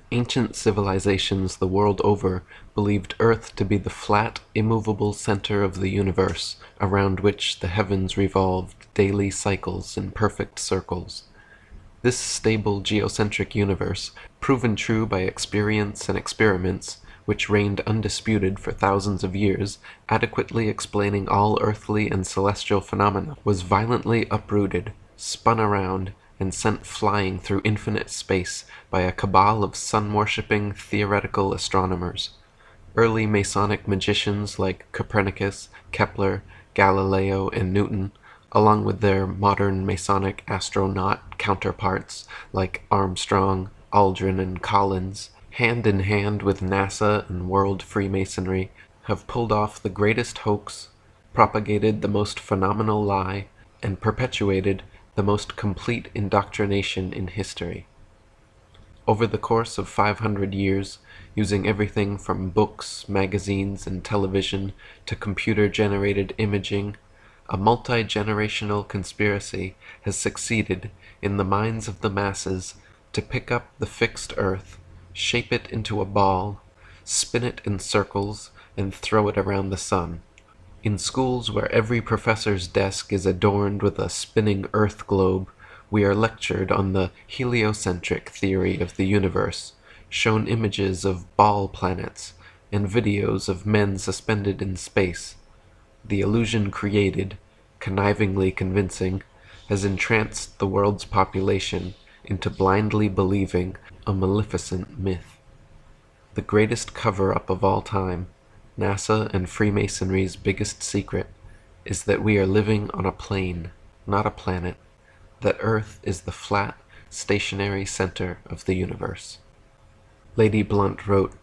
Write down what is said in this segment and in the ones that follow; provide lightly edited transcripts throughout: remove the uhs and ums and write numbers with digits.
Ancient civilizations the world over believed Earth to be the flat, immovable center of the universe, around which the heavens revolved daily cycles in perfect circles. This stable geocentric universe, proven true by experience and experiments, which reigned undisputed for thousands of years, adequately explaining all earthly and celestial phenomena, was violently uprooted, spun around, and sent flying through infinite space by a cabal of sun-worshipping theoretical astronomers. Early Masonic magicians like Copernicus, Kepler, Galileo, and Newton, along with their modern Masonic astronaut counterparts like Armstrong, Aldrin, and Collins, hand in hand with NASA and world Freemasonry, have pulled off the greatest hoax, propagated the most phenomenal lie, and perpetuated the most complete indoctrination in history. Over the course of 500 years, using everything from books, magazines, and television to computer-generated imaging, a multi-generational conspiracy has succeeded in the minds of the masses to pick up the fixed Earth, shape it into a ball, spin it in circles, and throw it around the sun. In schools where every professor's desk is adorned with a spinning Earth globe, we are lectured on the heliocentric theory of the universe, shown images of ball planets, and videos of men suspended in space. The illusion created, connivingly convincing, has entranced the world's population into blindly believing a maleficent myth. The greatest cover-up of all time, NASA and Freemasonry's biggest secret, is that we are living on a plane, not a planet, that Earth is the flat, stationary center of the universe. Lady Blunt wrote,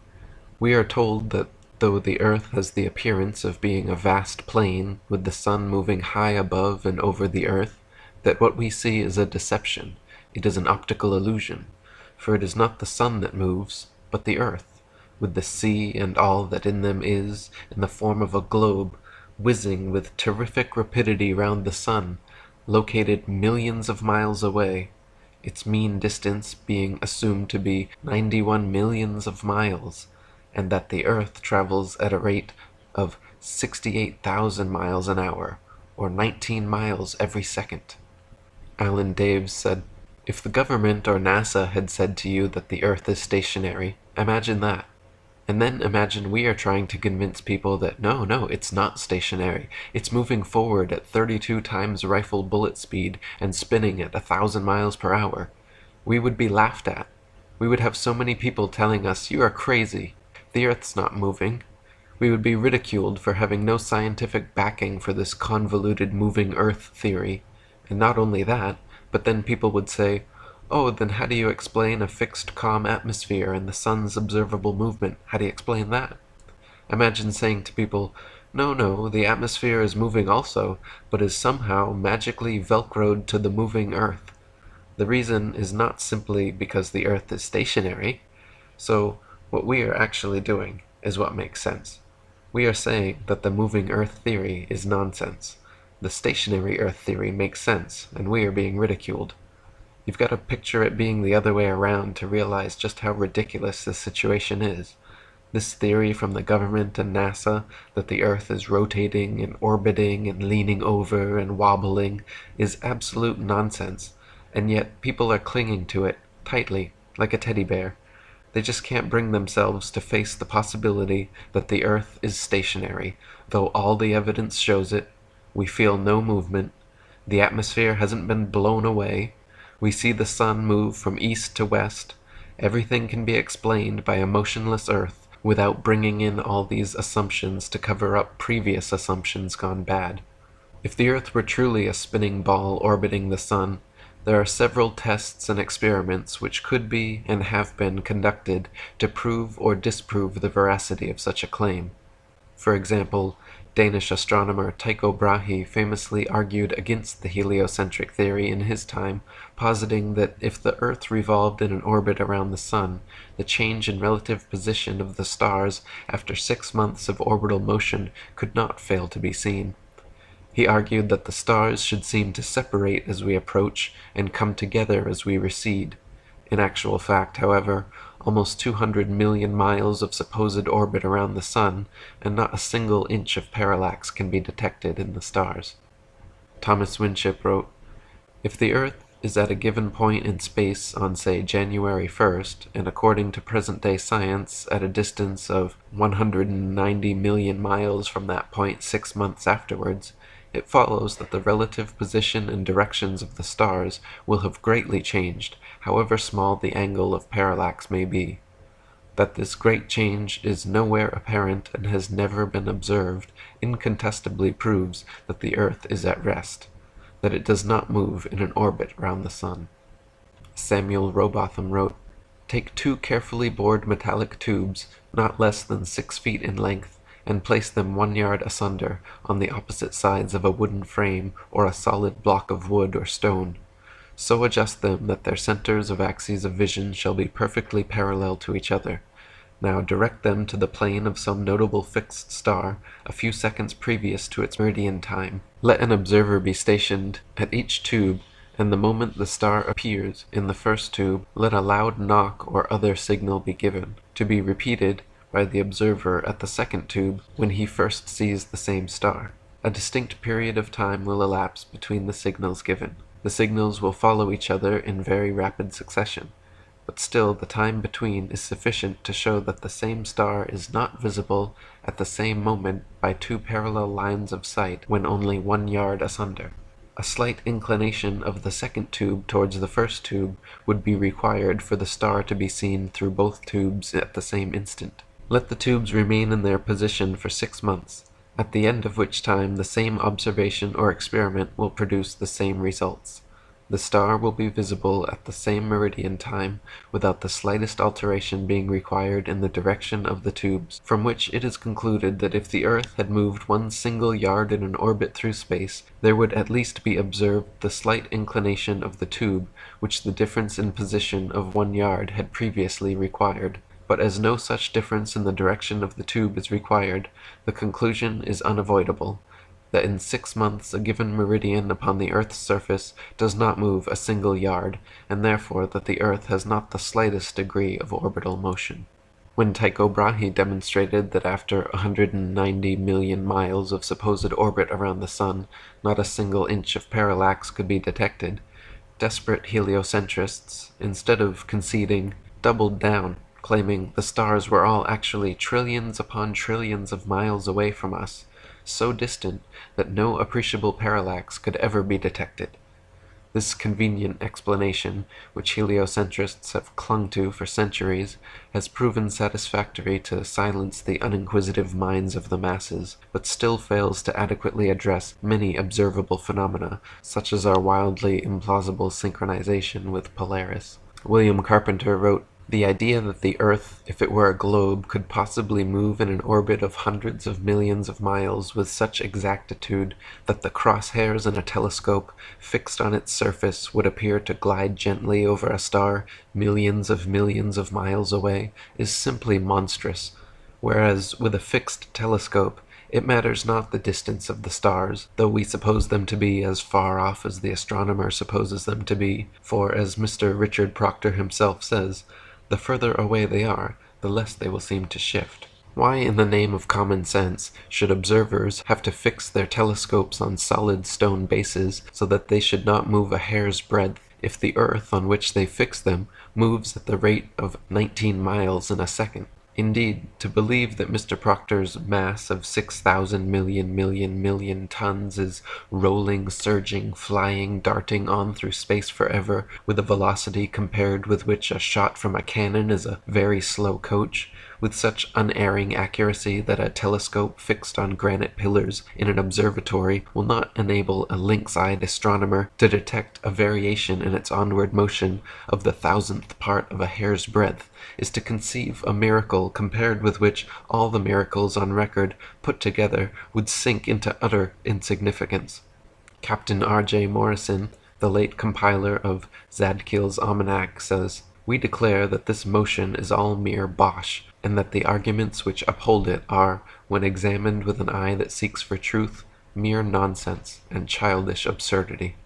"We are told that though the Earth has the appearance of being a vast plain with the sun moving high above and over the Earth, that what we see is a deception, it is an optical illusion, for it is not the sun that moves, but the Earth, with the sea and all that in them is, in the form of a globe, whizzing with terrific rapidity round the sun, located millions of miles away, its mean distance being assumed to be 91 millions of miles, and that the Earth travels at a rate of 68,000 miles an hour, or 19 miles every second." Alan Daves said, "If the government or NASA had said to you that the Earth is stationary, imagine that. And then imagine we are trying to convince people that no, it's not stationary. It's moving forward at 32 times rifle bullet speed and spinning at 1,000 miles per hour. We would be laughed at. We would have so many people telling us, 'You are crazy. The Earth's not moving.' We would be ridiculed for having no scientific backing for this convoluted moving Earth theory. And not only that, but then people would say, 'Oh, then how do you explain a fixed calm atmosphere and the sun's observable movement? How do you explain that?' Imagine saying to people, 'No, the atmosphere is moving also, but is somehow magically velcroed to the moving Earth. The reason is not simply because the Earth is stationary.' So, what we are actually doing is what makes sense. We are saying that the moving Earth theory is nonsense. The stationary Earth theory makes sense, and we are being ridiculed. You've got to picture it being the other way around to realize just how ridiculous this situation is. This theory from the government and NASA that the Earth is rotating and orbiting and leaning over and wobbling is absolute nonsense, and yet people are clinging to it tightly, like a teddy bear. They just can't bring themselves to face the possibility that the Earth is stationary, though all the evidence shows it. We feel no movement. The atmosphere hasn't been blown away. We see the sun move from east to west. Everything can be explained by a motionless Earth without bringing in all these assumptions to cover up previous assumptions gone bad. If the Earth were truly a spinning ball orbiting the sun, there are several tests and experiments which could be and have been conducted to prove or disprove the veracity of such a claim. For example, Danish astronomer Tycho Brahe famously argued against the heliocentric theory in his time, positing that if the Earth revolved in an orbit around the Sun, the change in relative position of the stars after 6 months of orbital motion could not fail to be seen. He argued that the stars should seem to separate as we approach and come together as we recede. In actual fact, however, almost 200 million miles of supposed orbit around the Sun, and not a single inch of parallax can be detected in the stars. Thomas Winship wrote, "If the Earth is at a given point in space on, say, January 1st, and according to present-day science at a distance of 190 million miles from that point 6 months afterwards, it follows that the relative position and directions of the stars will have greatly changed, however small the angle of parallax may be. That this great change is nowhere apparent and has never been observed incontestably proves that the Earth is at rest, that it does not move in an orbit round the Sun." Samuel Rowbotham wrote, "Take 2 carefully bored metallic tubes, not less than 6 feet in length, and place them 1 yard asunder on the opposite sides of a wooden frame or a solid block of wood or stone. So adjust them that their centers of axes of vision shall be perfectly parallel to each other. Now direct them to the plane of some notable fixed star a few seconds previous to its meridian time. Let an observer be stationed at each tube, and the moment the star appears in the first tube, let a loud knock or other signal be given, to be repeated by the observer at the second tube when he first sees the same star. A distinct period of time will elapse between the signals given. The signals will follow each other in very rapid succession, but still the time between is sufficient to show that the same star is not visible at the same moment by 2 parallel lines of sight when only 1 yard asunder. A slight inclination of the second tube towards the first tube would be required for the star to be seen through both tubes at the same instant. Let the tubes remain in their position for 6 months, at the end of which time the same observation or experiment will produce the same results. The star will be visible at the same meridian time, without the slightest alteration being required in the direction of the tubes, from which it is concluded that if the Earth had moved 1 single yard in an orbit through space, there would at least be observed the slight inclination of the tube, which the difference in position of 1 yard had previously required. But as no such difference in the direction of the tube is required, the conclusion is unavoidable, that in 6 months a given meridian upon the Earth's surface does not move a single yard, and therefore that the Earth has not the slightest degree of orbital motion. When Tycho Brahe demonstrated that after 190 million miles of supposed orbit around the Sun, not a single inch of parallax could be detected, desperate heliocentrists, instead of conceding, doubled down, claiming the stars were all actually trillions upon trillions of miles away from us, so distant that no appreciable parallax could ever be detected. This convenient explanation, which heliocentrists have clung to for centuries, has proven satisfactory to silence the uninquisitive minds of the masses, but still fails to adequately address many observable phenomena, such as our wildly implausible synchronization with Polaris. William Carpenter wrote, "The idea that the Earth, if it were a globe, could possibly move in an orbit of hundreds of millions of miles with such exactitude that the crosshairs in a telescope fixed on its surface would appear to glide gently over a star millions of miles away, is simply monstrous, whereas with a fixed telescope it matters not the distance of the stars, though we suppose them to be as far off as the astronomer supposes them to be, for, as Mr. Richard Proctor himself says, the further away they are, the less they will seem to shift. Why, in the name of common sense, should observers have to fix their telescopes on solid stone bases so that they should not move a hair's breadth, if the Earth on which they fix them moves at the rate of 19 miles in a second? Indeed, to believe that Mr. Proctor's mass of 6,000 million tons is rolling, surging, flying, darting on through space forever, with a velocity compared with which a shot from a cannon is a very slow coach, with such unerring accuracy that a telescope fixed on granite pillars in an observatory will not enable a lynx-eyed astronomer to detect a variation in its onward motion of the 1,000th part of a hair's breadth, is to conceive a miracle compared with which all the miracles on record put together would sink into utter insignificance. Captain R.J. Morrison, the late compiler of Zadkiel's Almanac, says, "We declare that this motion is all mere bosh, and that the arguments which uphold it are, when examined with an eye that seeks for truth, mere nonsense and childish absurdity."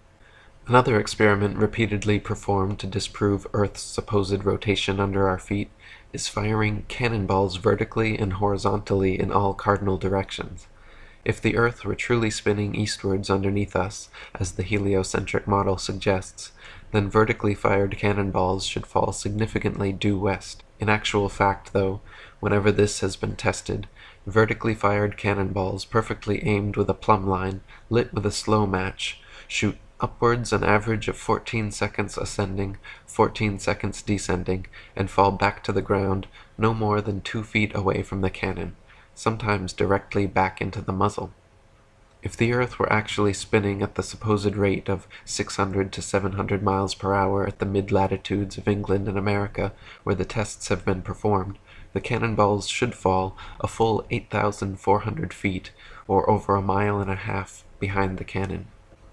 Another experiment repeatedly performed to disprove Earth's supposed rotation under our feet is firing cannonballs vertically and horizontally in all cardinal directions. If the Earth were truly spinning eastwards underneath us, as the heliocentric model suggests, then vertically fired cannonballs should fall significantly due west. In actual fact, though, whenever this has been tested, vertically fired cannonballs perfectly aimed with a plumb line, lit with a slow match, shoot upwards an average of 14 seconds ascending, 14 seconds descending, and fall back to the ground no more than 2 feet away from the cannon, sometimes directly back into the muzzle. If the Earth were actually spinning at the supposed rate of 600 to 700 miles per hour at the mid-latitudes of England and America, where the tests have been performed, the cannonballs should fall a full 8,400 feet, or over a mile and a half, behind the cannon.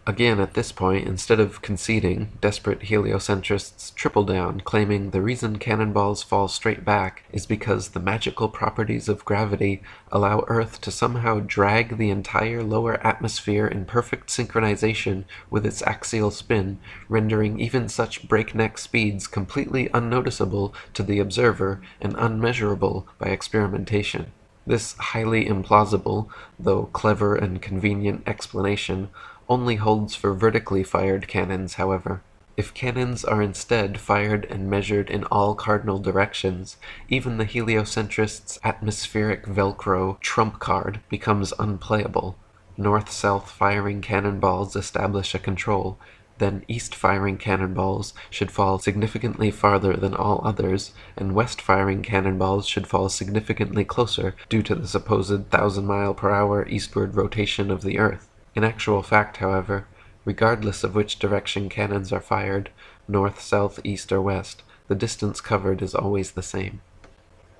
Again, at this point, instead of conceding, desperate heliocentrists triple down, claiming the reason cannonballs fall straight back is because the magical properties of gravity allow Earth to somehow drag the entire lower atmosphere in perfect synchronization with its axial spin, rendering even such breakneck speeds completely unnoticeable to the observer and unmeasurable by experimentation. This highly implausible, though clever and convenient explanation only holds for vertically fired cannons, however. If cannons are instead fired and measured in all cardinal directions, even the heliocentrists' atmospheric Velcro trump card becomes unplayable. North-south firing cannonballs establish a control, then east-firing cannonballs should fall significantly farther than all others, and west-firing cannonballs should fall significantly closer due to the supposed 1,000-mile-per-hour eastward rotation of the Earth. In actual fact, however, regardless of which direction cannons are fired, north, south, east, or west, the distance covered is always the same.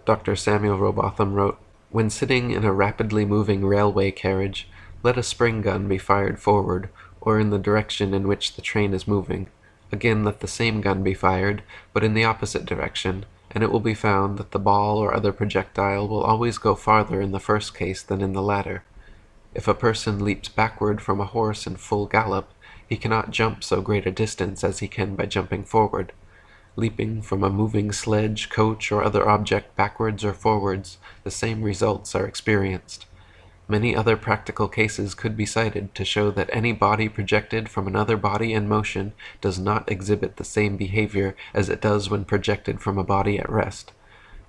Dr. Samuel Rowbotham wrote, "When sitting in a rapidly moving railway carriage, let a spring gun be fired forward, or in the direction in which the train is moving. Again let the same gun be fired, but in the opposite direction, and it will be found that the ball or other projectile will always go farther in the first case than in the latter. If a person leaps backward from a horse in full gallop, he cannot jump so great a distance as he can by jumping forward. Leaping from a moving sledge, coach, or other object backwards or forwards, the same results are experienced. Many other practical cases could be cited to show that any body projected from another body in motion does not exhibit the same behavior as it does when projected from a body at rest.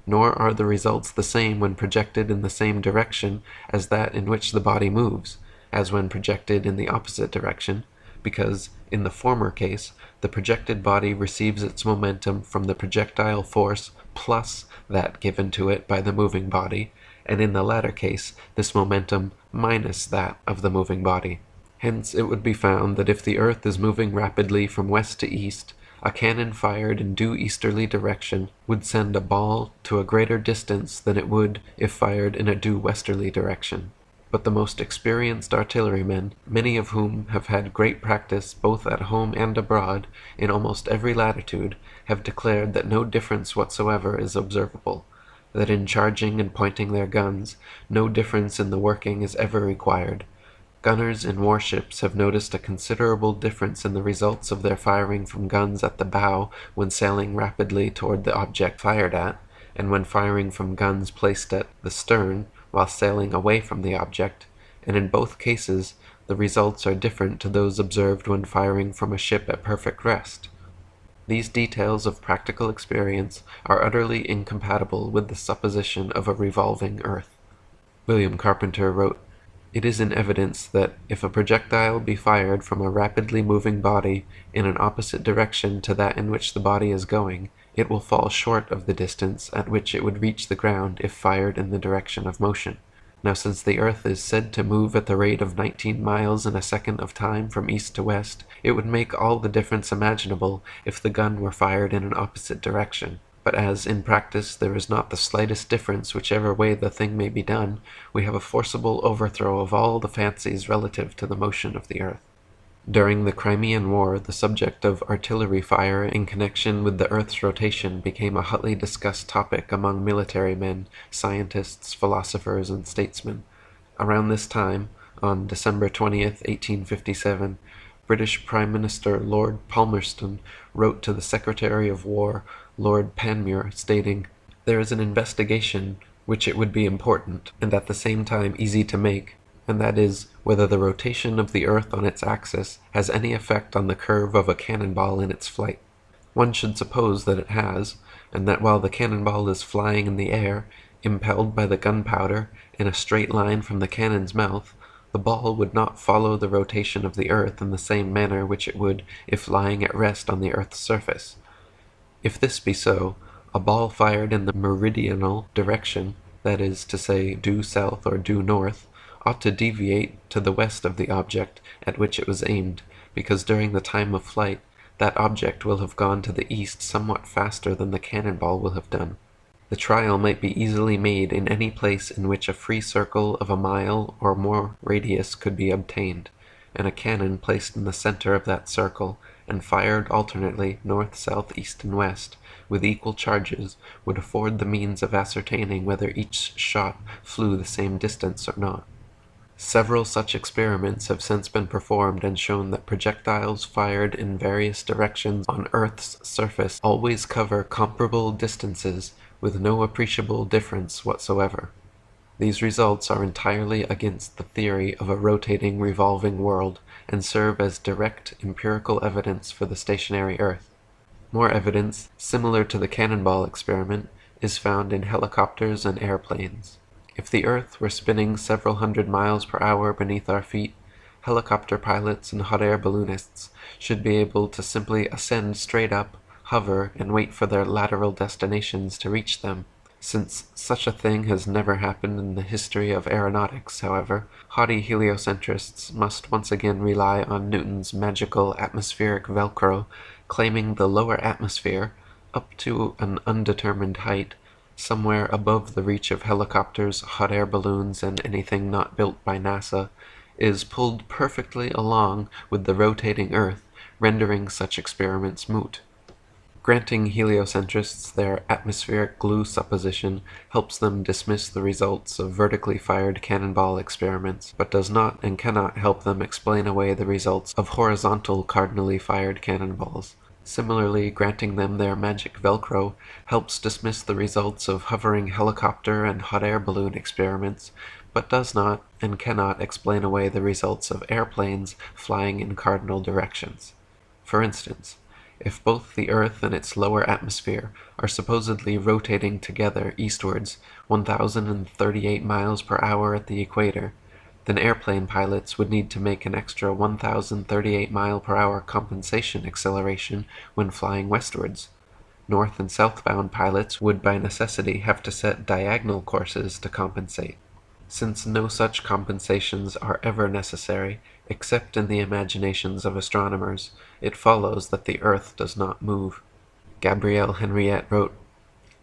Nor are the results the same when projected in the same direction as that in which the body moves, as when projected in the opposite direction, because, in the former case, the projected body receives its momentum from the projectile force plus that given to it by the moving body, and in the latter case, this momentum minus that of the moving body. Hence it would be found that if the Earth is moving rapidly from west to east, a cannon fired in due easterly direction would send a ball to a greater distance than it would if fired in a due westerly direction. But the most experienced artillerymen, many of whom have had great practice both at home and abroad, in almost every latitude, have declared that no difference whatsoever is observable, that in charging and pointing their guns, no difference in the working is ever required. Gunners in warships have noticed a considerable difference in the results of their firing from guns at the bow when sailing rapidly toward the object fired at, and when firing from guns placed at the stern while sailing away from the object, and in both cases the results are different to those observed when firing from a ship at perfect rest. These details of practical experience are utterly incompatible with the supposition of a revolving Earth." William Carpenter wrote, "It is in evidence that if a projectile be fired from a rapidly moving body in an opposite direction to that in which the body is going, it will fall short of the distance at which it would reach the ground if fired in the direction of motion. Now since the Earth is said to move at the rate of 19 miles in a second of time from east to west, it would make all the difference imaginable if the gun were fired in an opposite direction. But as, in practice, there is not the slightest difference whichever way the thing may be done, we have a forcible overthrow of all the fancies relative to the motion of the Earth." During the Crimean War, the subject of artillery fire in connection with the Earth's rotation became a hotly discussed topic among military men, scientists, philosophers, and statesmen. Around this time, on December 20th, 1857, British Prime Minister Lord Palmerston wrote to the Secretary of War, Lord Panmure, stating, "There is an investigation which it would be important, and at the same time easy to make, and that is, whether the rotation of the earth on its axis has any effect on the curve of a cannonball in its flight. One should suppose that it has, and that while the cannonball is flying in the air, impelled by the gunpowder, in a straight line from the cannon's mouth, the ball would not follow the rotation of the earth in the same manner which it would if lying at rest on the earth's surface. If this be so, a ball fired in the meridional direction, that is to say, due south or due north, ought to deviate to the west of the object at which it was aimed, because during the time of flight that object will have gone to the east somewhat faster than the cannonball will have done. The trial might be easily made in any place in which a free circle of a mile or more radius could be obtained, and a cannon placed in the center of that circle, and fired alternately north, south, east, and west, with equal charges, would afford the means of ascertaining whether each shot flew the same distance or not. Several such experiments have since been performed and shown that projectiles fired in various directions on Earth's surface always cover comparable distances with no appreciable difference whatsoever. These results are entirely against the theory of a rotating, revolving world, and serve as direct empirical evidence for the stationary Earth. More evidence, similar to the cannonball experiment, is found in helicopters and airplanes. If the Earth were spinning several hundred miles per hour beneath our feet, helicopter pilots and hot air balloonists should be able to simply ascend straight up, hover, and wait for their lateral destinations to reach them. Since such a thing has never happened in the history of aeronautics, however, haughty heliocentrists must once again rely on Newton's magical atmospheric Velcro, claiming the lower atmosphere, up to an undetermined height, somewhere above the reach of helicopters, hot air balloons, and anything not built by NASA, is pulled perfectly along with the rotating Earth, rendering such experiments moot. Granting heliocentrists their atmospheric glue supposition helps them dismiss the results of vertically fired cannonball experiments, but does not and cannot help them explain away the results of horizontal cardinally fired cannonballs. Similarly, granting them their magic Velcro helps dismiss the results of hovering helicopter and hot air balloon experiments, but does not and cannot explain away the results of airplanes flying in cardinal directions. For instance, if both the Earth and its lower atmosphere are supposedly rotating together eastwards 1,038 miles per hour at the equator, then airplane pilots would need to make an extra 1,038 mile per hour compensation acceleration when flying westwards. North and southbound pilots would by necessity have to set diagonal courses to compensate. Since no such compensations are ever necessary, except in the imaginations of astronomers, it follows that the Earth does not move. Gabrielle Henriette wrote,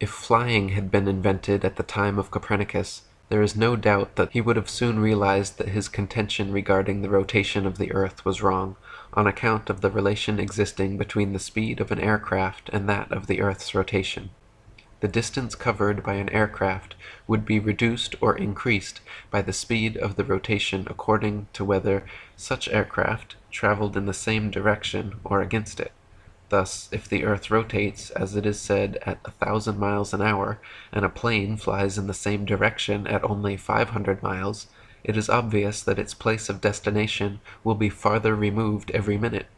"If flying had been invented at the time of Copernicus, there is no doubt that he would have soon realized that his contention regarding the rotation of the Earth was wrong, on account of the relation existing between the speed of an aircraft and that of the Earth's rotation. The distance covered by an aircraft would be reduced or increased by the speed of the rotation according to whether such aircraft traveled in the same direction or against it. Thus, if the Earth rotates, as it is said, at 1,000 miles an hour, and a plane flies in the same direction at only 500 miles, it is obvious that its place of destination will be farther removed every minute.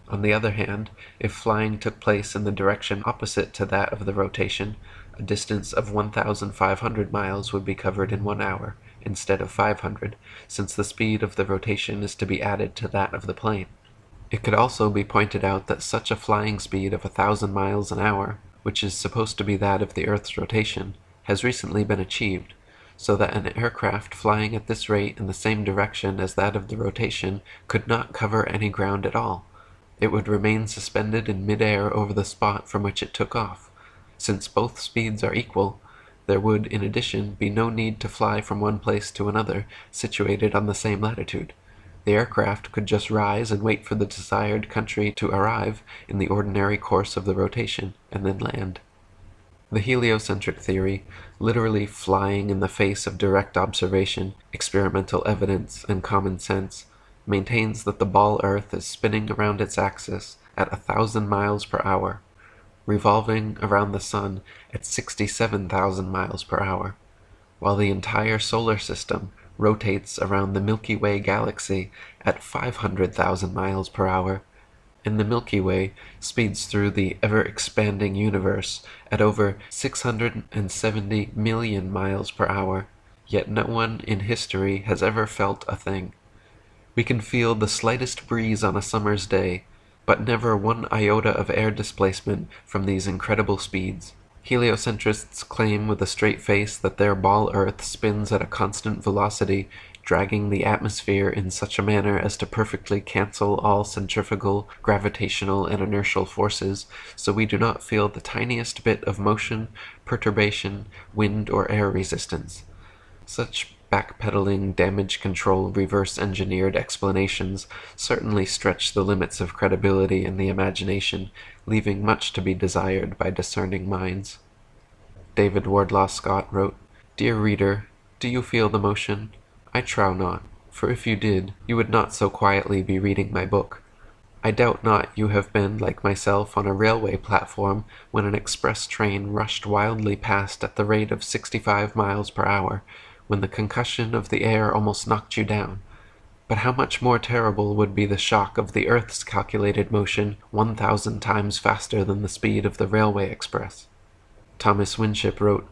On the other hand, if flying took place in the direction opposite to that of the rotation, a distance of 1,500 miles would be covered in 1 hour, instead of 500, since the speed of the rotation is to be added to that of the plane. It could also be pointed out that such a flying speed of 1,000 miles an hour, which is supposed to be that of the Earth's rotation, has recently been achieved, so that an aircraft flying at this rate in the same direction as that of the rotation could not cover any ground at all. It would remain suspended in mid-air over the spot from which it took off. Since both speeds are equal, there would, in addition, be no need to fly from one place to another situated on the same latitude. The aircraft could just rise and wait for the desired country to arrive in the ordinary course of the rotation, and then land. The heliocentric theory, literally flying in the face of direct observation, experimental evidence, and common sense, maintains that the ball Earth is spinning around its axis at 1,000 miles per hour, revolving around the Sun at 67,000 miles per hour, while the entire solar system rotates around the Milky Way galaxy at 500,000 miles per hour, and the Milky Way speeds through the ever-expanding universe at over 670 million miles per hour, yet no one in history has ever felt a thing. We can feel the slightest breeze on a summer's day, but never one iota of air displacement from these incredible speeds. Heliocentrists claim with a straight face that their ball Earth spins at a constant velocity, dragging the atmosphere in such a manner as to perfectly cancel all centrifugal, gravitational, and inertial forces, so we do not feel the tiniest bit of motion, perturbation, wind, or air resistance. Such backpedaling, damage control, reverse-engineered explanations certainly stretch the limits of credibility in the imagination, leaving much to be desired by discerning minds. David Wardlaw Scott wrote, "Dear reader, do you feel the motion? I trow not, for if you did, you would not so quietly be reading my book. I doubt not you have been, like myself, on a railway platform when an express train rushed wildly past at the rate of 65 miles per hour, when the concussion of the air almost knocked you down. But how much more terrible would be the shock of the Earth's calculated motion 1,000 times faster than the speed of the railway express." Thomas Winship wrote,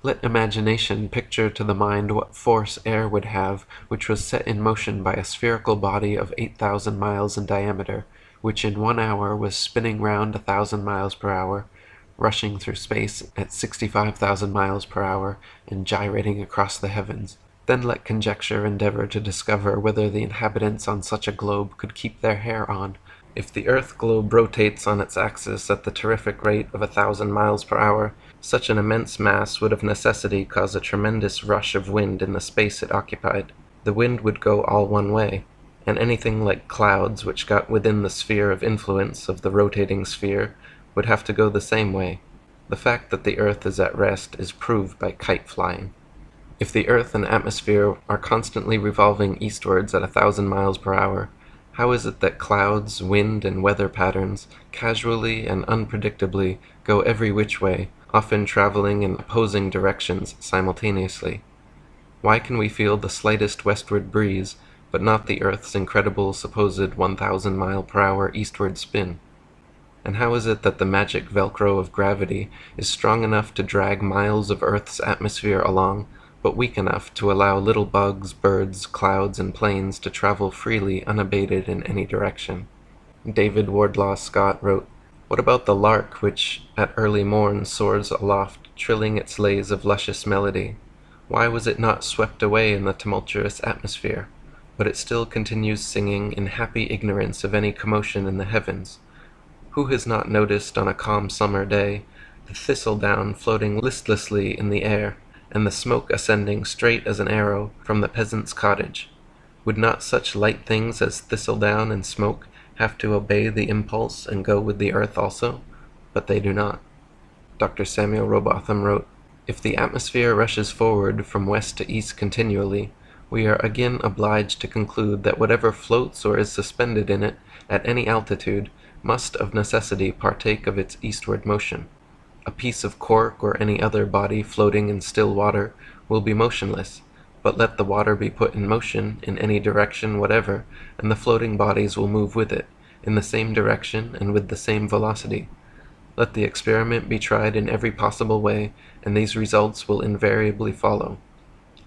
"Let imagination picture to the mind what force air would have which was set in motion by a spherical body of 8,000 miles in diameter, which in 1 hour was spinning round 1,000 miles per hour, rushing through space at 65,000 miles per hour, and gyrating across the heavens. Then let conjecture endeavor to discover whether the inhabitants on such a globe could keep their hair on. If the earth globe rotates on its axis at the terrific rate of 1,000 miles per hour, such an immense mass would of necessity cause a tremendous rush of wind in the space it occupied. The wind would go all one way, and anything like clouds which got within the sphere of influence of the rotating sphere would have to go the same way. The fact that the earth is at rest is proved by kite flying. If the earth and atmosphere are constantly revolving eastwards at 1,000 miles per hour, how is it that clouds, wind, and weather patterns casually and unpredictably go every which way, often traveling in opposing directions simultaneously? Why can we feel the slightest westward breeze, but not the earth's incredible supposed 1,000 mile per hour eastward spin? And how is it that the magic velcro of gravity is strong enough to drag miles of Earth's atmosphere along, but weak enough to allow little bugs, birds, clouds, and planes to travel freely unabated in any direction? David Wardlaw Scott wrote, "What about the lark which at early morn soars aloft, trilling its lays of luscious melody? Why was it not swept away in the tumultuous atmosphere? But it still continues singing in happy ignorance of any commotion in the heavens. Who has not noticed on a calm summer day the thistledown floating listlessly in the air, and the smoke ascending straight as an arrow from the peasant's cottage? Would not such light things as thistledown and smoke have to obey the impulse and go with the earth also? But they do not." Dr. Samuel Robotham wrote, "If the atmosphere rushes forward from west to east continually, we are again obliged to conclude that whatever floats or is suspended in it at any altitude must of necessity partake of its eastward motion. A piece of cork or any other body floating in still water will be motionless, but let the water be put in motion in any direction whatever, and the floating bodies will move with it, in the same direction and with the same velocity. Let the experiment be tried in every possible way, and these results will invariably follow.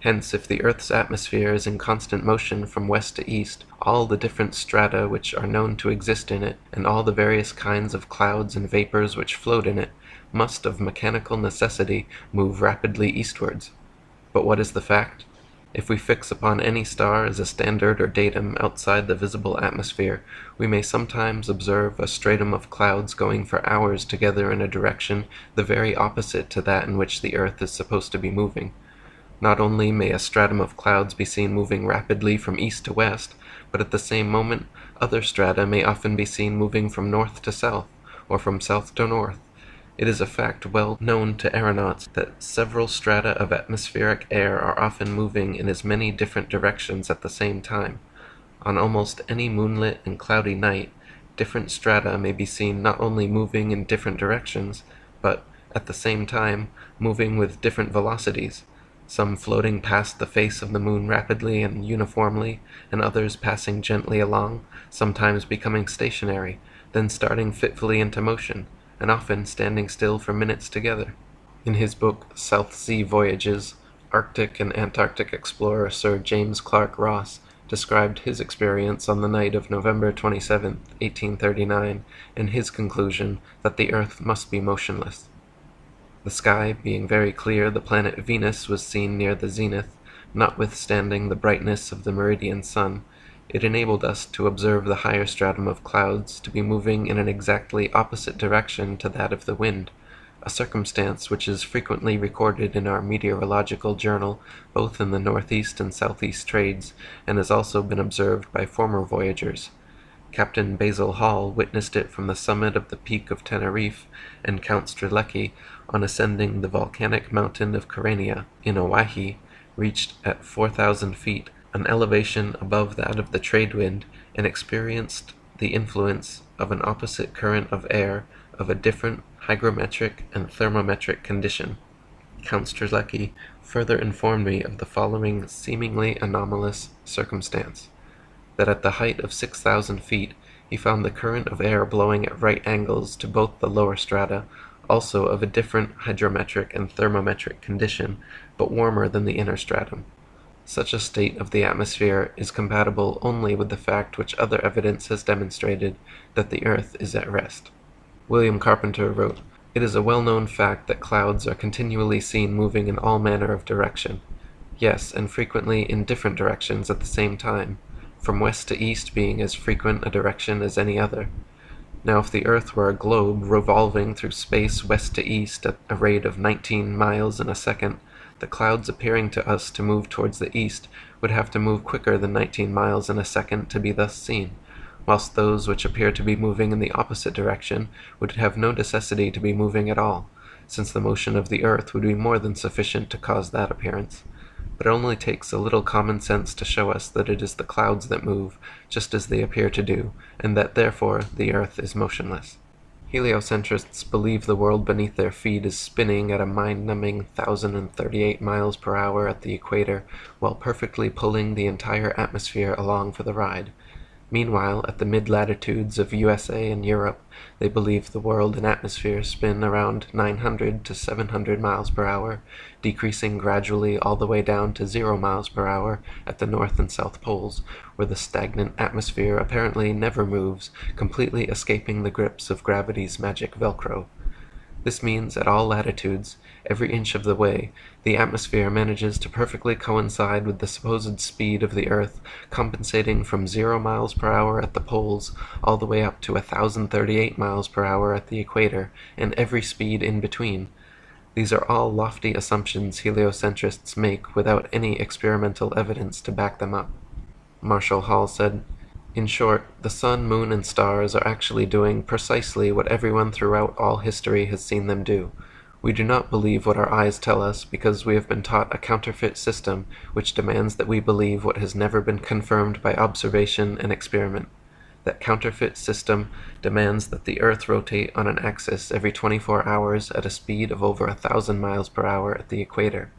Hence, if the earth's atmosphere is in constant motion from west to east, all the different strata which are known to exist in it, and all the various kinds of clouds and vapors which float in it, must of mechanical necessity move rapidly eastwards. But what is the fact? If we fix upon any star as a standard or datum outside the visible atmosphere, we may sometimes observe a stratum of clouds going for hours together in a direction the very opposite to that in which the earth is supposed to be moving. Not only may a stratum of clouds be seen moving rapidly from east to west, but at the same moment other strata may often be seen moving from north to south, or from south to north. It is a fact well known to aeronauts that several strata of atmospheric air are often moving in as many different directions at the same time. On almost any moonlit and cloudy night, different strata may be seen not only moving in different directions, but, at the same time, moving with different velocities, some floating past the face of the moon rapidly and uniformly, and others passing gently along, sometimes becoming stationary, then starting fitfully into motion, and often standing still for minutes together. In his book South Sea Voyages, Arctic and Antarctic explorer Sir James Clark Ross described his experience on the night of November 27, 1839, and his conclusion that the Earth must be motionless. The sky being very clear, the planet Venus was seen near the zenith, notwithstanding the brightness of the meridian sun. It enabled us to observe the higher stratum of clouds to be moving in an exactly opposite direction to that of the wind, a circumstance which is frequently recorded in our meteorological journal, both in the northeast and southeast trades, and has also been observed by former voyagers. Captain Basil Hall witnessed it from the summit of the peak of Teneriffe, and Count Strzelecki, on ascending the volcanic mountain of Kyrenia, in Oahe, reached at 4,000 feet, an elevation above that of the trade wind, and experienced the influence of an opposite current of air of a different hygrometric and thermometric condition. Count Strzelecki further informed me of the following seemingly anomalous circumstance: that at the height of 6,000 feet he found the current of air blowing at right angles to both the lower strata, also of a different hydrometric and thermometric condition, but warmer than the inner stratum. Such a state of the atmosphere is compatible only with the fact which other evidence has demonstrated, that the earth is at rest. William Carpenter wrote, "It is a well-known fact that clouds are continually seen moving in all manner of direction. Yes, and frequently in different directions at the same time, from west to east being as frequent a direction as any other. Now if the earth were a globe revolving through space west to east at a rate of 19 miles in a second, the clouds appearing to us to move towards the east would have to move quicker than 19 miles in a second to be thus seen, whilst those which appear to be moving in the opposite direction would have no necessity to be moving at all, since the motion of the earth would be more than sufficient to cause that appearance. But it only takes a little common sense to show us that it is the clouds that move, just as they appear to do, and that therefore the earth is motionless." Heliocentrists believe the world beneath their feet is spinning at a mind-numbing 1,038 miles per hour at the equator, while perfectly pulling the entire atmosphere along for the ride. Meanwhile, at the mid-latitudes of USA and Europe, they believe the world and atmosphere spin around 900 to 700 miles per hour, decreasing gradually all the way down to 0 miles per hour at the North and South Poles, where the stagnant atmosphere apparently never moves, completely escaping the grips of gravity's magic Velcro. This means at all latitudes, every inch of the way, the atmosphere manages to perfectly coincide with the supposed speed of the earth, compensating from 0 miles per hour at the poles all the way up to 1,038 miles per hour at the equator, and every speed in between. These are all lofty assumptions heliocentrists make without any experimental evidence to back them up. Marshall Hall said, "In short, the sun, moon, and stars are actually doing precisely what everyone throughout all history has seen them do. We do not believe what our eyes tell us because we have been taught a counterfeit system which demands that we believe what has never been confirmed by observation and experiment. That counterfeit system demands that the earth rotate on an axis every 24 hours at a speed of over 1,000 miles per hour at the equator.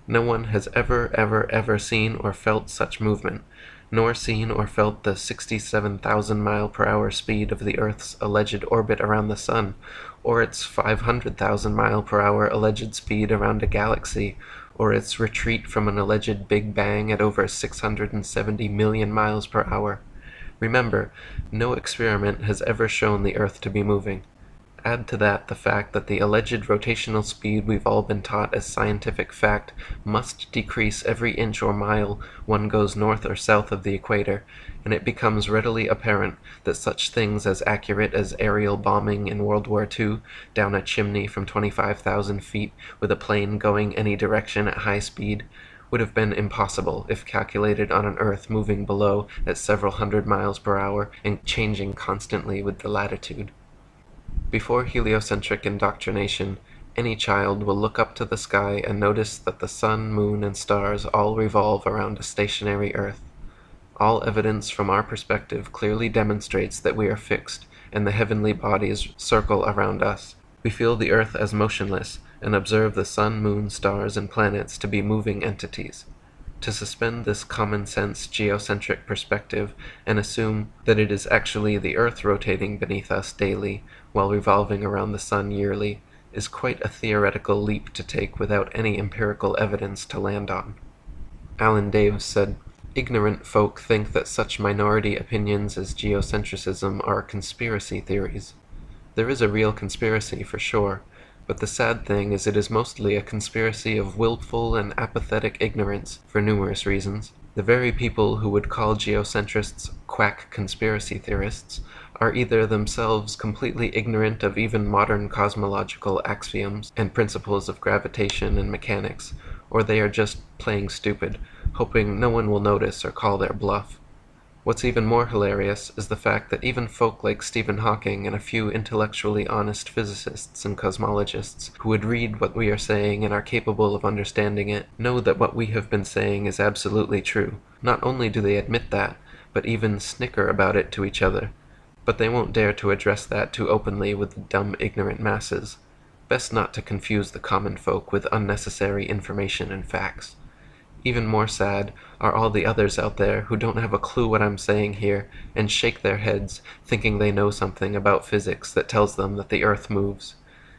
No one has ever seen or felt such movement, nor seen or felt the 67,000 mile per hour speed of the Earth's alleged orbit around the Sun, or its 500,000 mile per hour alleged speed around a galaxy, or its retreat from an alleged Big Bang at over 670 million miles per hour. Remember, no experiment has ever shown the Earth to be moving. Add to that the fact that the alleged rotational speed we've all been taught as scientific fact must decrease every inch or mile one goes north or south of the equator, and it becomes readily apparent that such things as accurate as aerial bombing in World War II down a chimney from 25,000 feet with a plane going any direction at high speed would have been impossible if calculated on an Earth moving below at several hundred miles per hour and changing constantly with the latitude. Before heliocentric indoctrination, any child will look up to the sky and notice that the sun, moon, and stars all revolve around a stationary Earth. All evidence from our perspective clearly demonstrates that we are fixed, and the heavenly bodies circle around us. We feel the earth as motionless, and observe the sun, moon, stars, and planets to be moving entities. To suspend this common-sense geocentric perspective and assume that it is actually the earth rotating beneath us daily while revolving around the sun yearly is quite a theoretical leap to take without any empirical evidence to land on. Alan Daves said, "Ignorant folk think that such minority opinions as geocentrism are conspiracy theories. There is a real conspiracy, for sure, but the sad thing is it is mostly a conspiracy of willful and apathetic ignorance for numerous reasons. The very people who would call geocentrists quack conspiracy theorists are either themselves completely ignorant of even modern cosmological axioms and principles of gravitation and mechanics, or they are just playing stupid, hoping no one will notice or call their bluff. What's even more hilarious is the fact that even folk like Stephen Hawking and a few intellectually honest physicists and cosmologists who would read what we are saying and are capable of understanding it know that what we have been saying is absolutely true. Not only do they admit that, but even snicker about it to each other. But they won't dare to address that too openly with the dumb, ignorant masses. Best not to confuse the common folk with unnecessary information and facts. Even more sad are all the others out there who don't have a clue what I'm saying here and shake their heads, thinking they know something about physics that tells them that the Earth moves.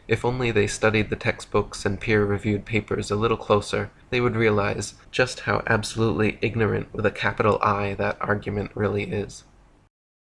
If only they studied the textbooks and peer-reviewed papers a little closer, they would realize just how absolutely ignorant with a capital I that argument really is."